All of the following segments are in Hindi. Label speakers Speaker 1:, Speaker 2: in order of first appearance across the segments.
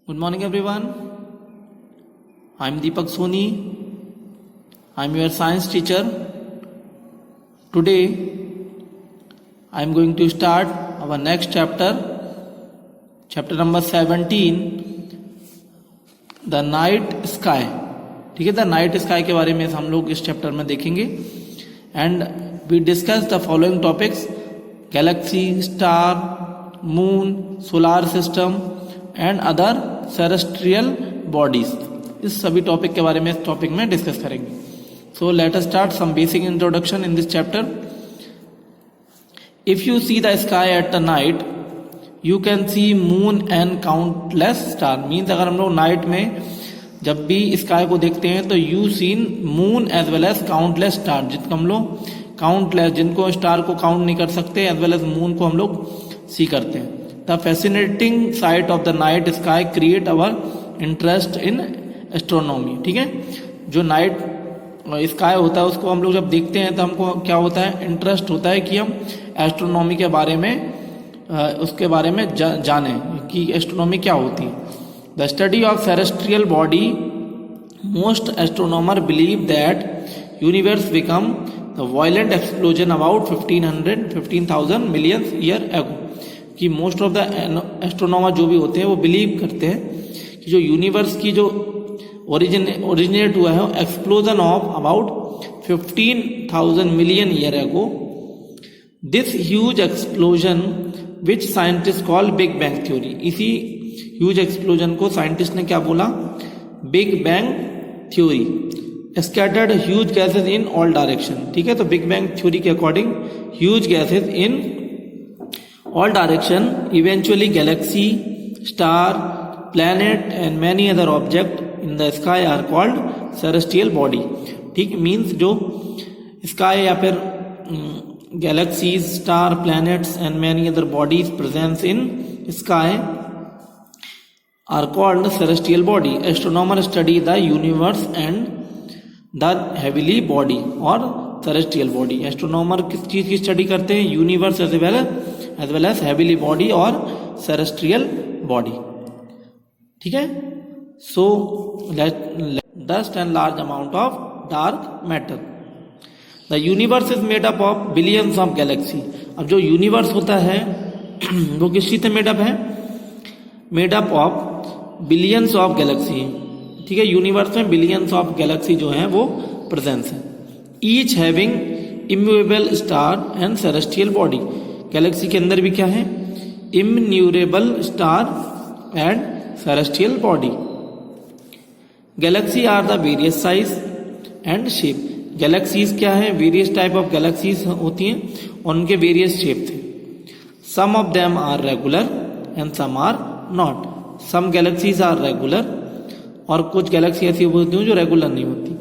Speaker 1: Good morning everyone. I am Deepak Soni. I am your science teacher. Today I am going to start our next chapter number 17, The Night Sky. ठीक है, द नाइट स्काई के बारे में हम लोग इस चैप्टर में देखेंगे. And we discuss the following topics: galaxy, star, moon, solar system and other celestial bodies. इस सभी टॉपिक के बारे में इस टॉपिक में डिस्कस करेंगे. So let us start some basic introduction in this chapter. If you see the sky at the night you can see moon and countless star. Means अगर हम लोग नाइट में जब भी स्काई को देखते हैं तो you seen moon as well as countless star. जिनको हम लोग काउंटलेस, जिनको स्टार को काउंट नहीं कर सकते, एज वेल एज मून को हम लोग सी करते हैं. The fascinating site of the night sky create our interest in astronomy. ठीक है, जो नाइट स्काई होता है उसको हम लोग जब देखते हैं तो हमको क्या होता है, इंटरेस्ट होता है कि हम एस्ट्रोनॉमी के बारे में उसके बारे में जाने कि एस्ट्रोनॉमी क्या होती है. The study of celestial body, most astronomer believe that universe become the violent explosion about 15,000 million year ago. कि मोस्ट ऑफ द एस्ट्रोनॉमर जो भी होते हैं वो बिलीव करते हैं कि जो यूनिवर्स की जो ओरिजिनेट हुआ है explosion of about 15,000 million year एगो. This huge explosion which scientist call big bang theory. इसी ह्यूज एक्सप्लोजन को साइंटिस्ट ने क्या बोला, big bang theory. Scattered huge gases in all direction. ठीक है, तो बिग बैंग थ्योरी के according huge gases in all direction, eventually galaxy, star, planet and many other objects in the sky are called celestial body. ठीक, मीन्स जो स्काई या फिर galaxies, star, planets and many other bodies presence in sky are called celestial body. Astronomer study the universe and the heavenly body और celestial body. एस्ट्रोनॉमर किस चीज की स्टडी करते हैं, universe as well as heavenly body और सेरेस्ट्रियल बॉडी. ठीक है, so dust and large amount of dark matter. The universe is made up of billions of galaxy. अब जो यूनिवर्स होता है वो किस चीज से मेडअप है, made up of billions of Galaxy. ठीक है, यूनिवर्स में बिलियंस ऑफ गैलेक्सी जो है वो प्रेजेंस है. Each having immovable star and celestial body. Galaxy के अंदर भी क्या है, innumerable star and celestial body. Galaxy are the various size and shape. Galaxies क्या है, वेरियस टाइप ऑफ गैलेक्सीज होती हैं और उनके वेरियस शेप थे. Some of them are regular and some are not. Some galaxies are regular और कुछ गैलेक्सी ऐसी होती हैं जो रेगुलर नहीं होती.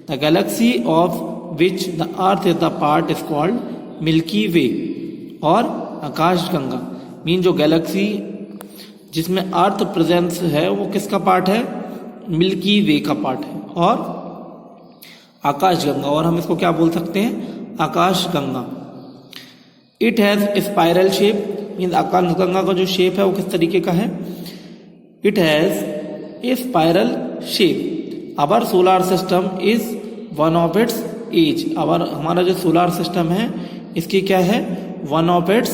Speaker 1: The galaxy of which the earth is the part is called milky way और आकाश गंगा. मीन जो गैलेक्सी जिसमें अर्थ प्रेजेंस है वो किसका पार्ट है, मिल्की वे का पार्ट है और आकाश गंगा, और हम इसको क्या बोल सकते हैं, Akash Ganga. It has spiral shape. Mean Akash Ganga का जो शेप है वो किस तरीके का है, it has a spiral shape. Our solar system is one of its edge. हमारा जो सोलार सिस्टम है इसकी क्या है, वन ऑफ इट्स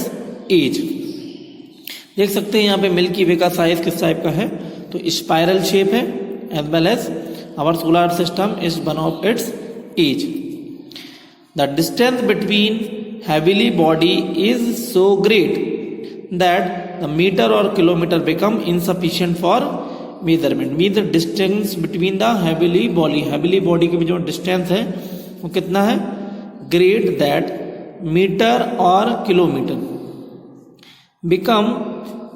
Speaker 1: एज. देख सकते हैं यहाँ पे मिल्की वे का साइज किस टाइप का है, तो स्पाइरल शेप है as well as our solar system is one of its edge. The distance between heavenly body is so great that the meter और kilometer become insufficient for measurement. Mean the distance between the heavenly body के बीच जो डिस्टेंस है वो कितना है, ग्रेट दैट मीटर और kilometer become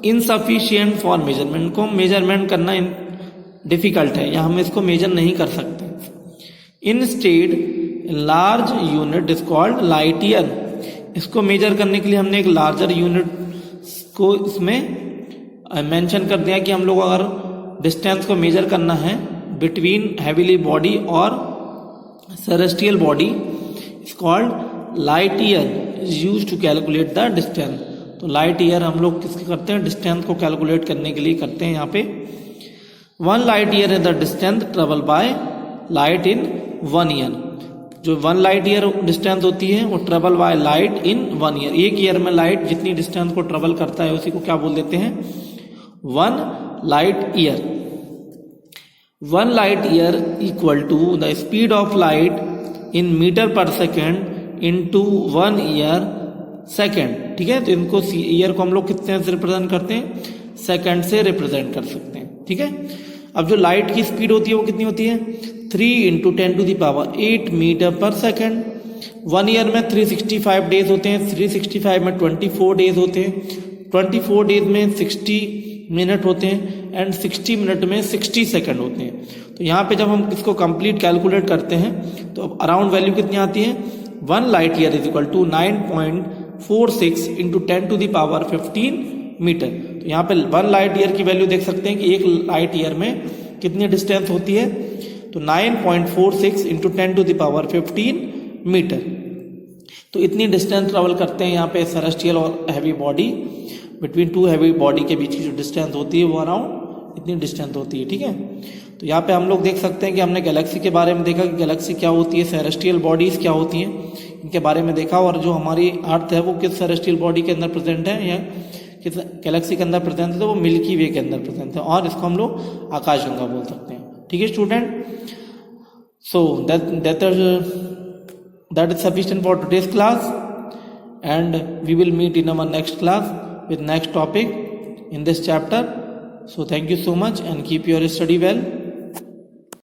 Speaker 1: insufficient for measurement. को मेजरमेंट करना डिफिकल्ट है या हम इसको मेजर नहीं कर सकते. Instead large unit is called light year. इसको मेजर करने के लिए हमने एक लार्जर यूनिट को इसमें मेंशन कर दिया कि हम लोग अगर डिस्टेंस को मेजर करना है बिटवीन हेविली बॉडी और celestial body is called light year is use to calculate the distance. तो लाइट ईयर हम लोग किसके करते हैं, डिस्टेंस को कैलकुलेट करने के लिए करते हैं यहाँ पे. 1 light year is the distance traveled by light in 1 year. जो 1 लाइट ईयर डिस्टेंस होती है वो travel by light in 1 year. एक ईयर में लाइट जितनी डिस्टेंस को ट्रेवल करता है उसी को क्या बोल देते हैं? 1 light year. 1 light year equal to the speed of light in metre per second into 1 year second. ठीक है, तो इनको ईयर को हम लोग कितने से रिप्रेजेंट करते हैं? सेकेंड से रिप्रेजेंट कर सकते हैं. ठीक है, अब जो लाइट की स्पीड होती है वो कितनी होती है? 3 into 10⁸ metre per second. 1 year में 365 डेज होते हैं. 365 में 24 डेज होते हैं. 24 डेज में 60 मिनट होते हैं एंड 60 मिनट में 60 सेकंड होते हैं. तो यहाँ पे जब हम इसको कंप्लीट कैलकुलेट करते हैं तो अराउंड वैल्यू कितनी आती है? 1 light year is equal to 9.46 into 10⁻15 metre. तो यहाँ पे 1 लाइट ईयर की वैल्यू देख सकते हैं कि एक लाइट ईयर में कितनी डिस्टेंस होती है? तो 9.46 इंटू 10⁻15 मीटर. तो इतनी डिस्टेंस ट्रेवल करते हैं यहाँ पे सेलेस्टियल और heavy body. Between two heavy body के बीच की जो डिस्टेंस होती है वो अराउंड इतनी डिस्टेंस होती है. ठीक है, तो यहाँ पे हम लोग देख सकते हैं कि हमने गैलेक्सी के बारे में देखा कि गैलेक्सी क्या होती है, सेलेस्टियल बॉडीज क्या होती हैं, इनके बारे में देखा. और जो हमारी अर्थ है वो किस सेलेस्टियल बॉडी के अंदर प्रेजेंट है या किस गैलेक्सी के अंदर प्रेजेंट है? तो वो मिल्की वे के अंदर प्रेजेंट है और इसको हम लोग आकाशगंगा बोल सकते हैं. ठीक है student, so that is sufficient for today's class, and we will meet in our next class with next topic in this chapter. So thank you so much and keep your study well.